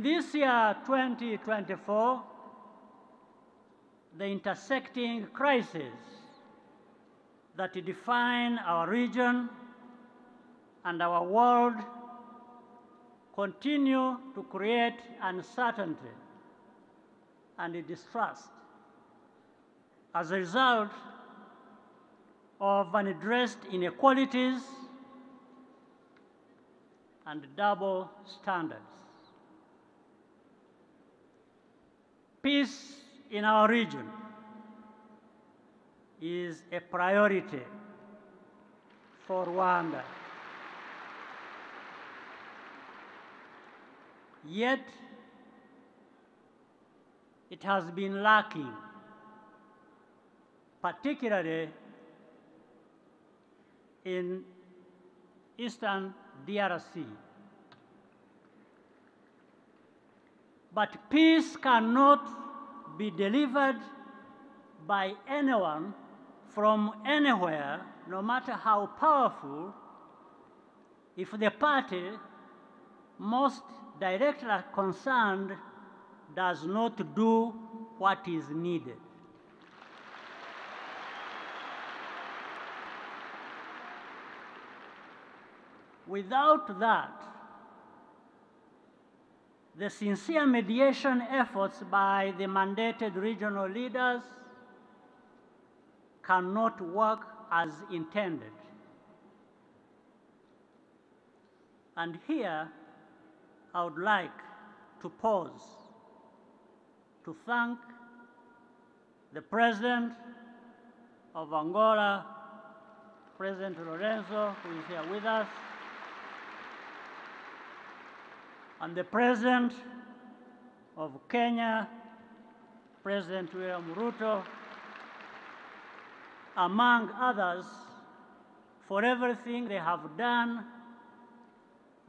this year, 2024, the intersecting crises that define our region and our world continue to create uncertainty and distrust as a result of unaddressed inequalities and double standards. Peace in our region is a priority for Rwanda. Yet, it has been lacking, particularly in eastern DRC. But peace cannot be delivered by anyone from anywhere, no matter how powerful, if the party most directly concerned does not do what is needed. Without that, the sincere mediation efforts by the mandated regional leaders cannot work as intended. And here, I would like to pause to thank the President of Angola, President Lorenzo, who is here with us, and the President of Kenya, President William Ruto, among others, for everything they have done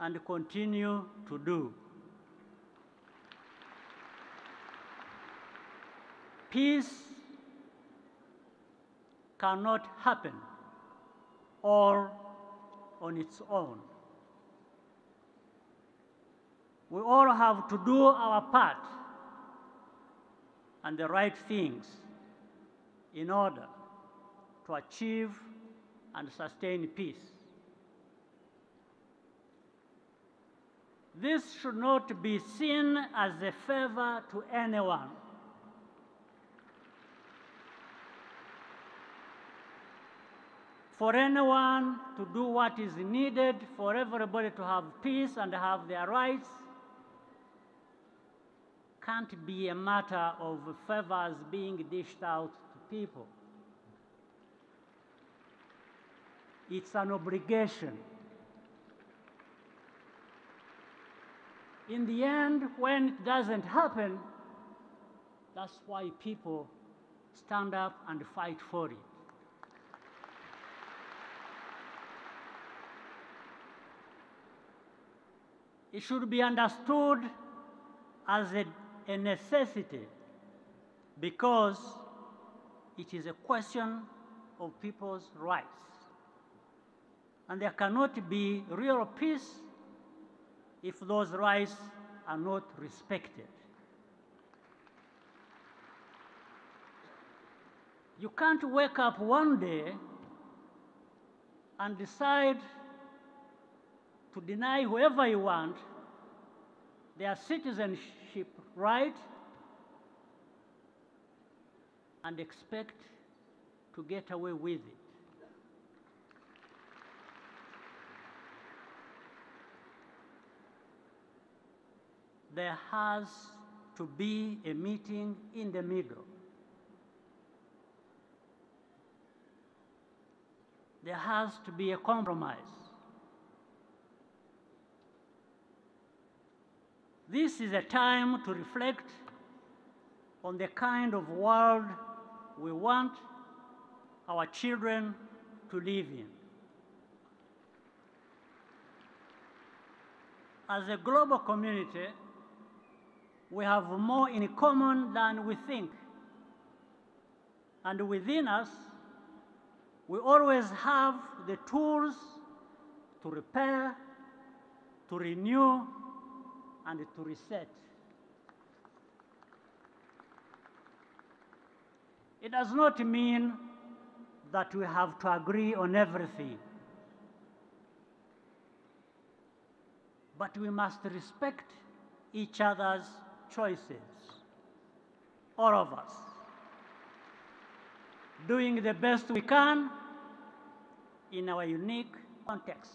and continue to do. Peace cannot happen all on its own. We all have to do our part and the right things in order to achieve and sustain peace. This should not be seen as a favor to anyone. For anyone to do what is needed for everybody to have peace and have their rights can't be a matter of favors being dished out to people. It's an obligation. In the end, when it doesn't happen, that's why people stand up and fight for it. It should be understood as a necessity because it is a question of people's rights. And there cannot be real peace if those rights are not respected. You can't wake up one day and decide to deny whoever you want their citizenship right and expect to get away with it. There has to be a meeting in the middle. There has to be a compromise. This is a time to reflect on the kind of world we want our children to live in. As a global community, we have more in common than we think. And within us, we always have the tools to repair, to renew, and to reset. It does not mean that we have to agree on everything, but we must respect each other's choices, all of us, doing the best we can in our unique context.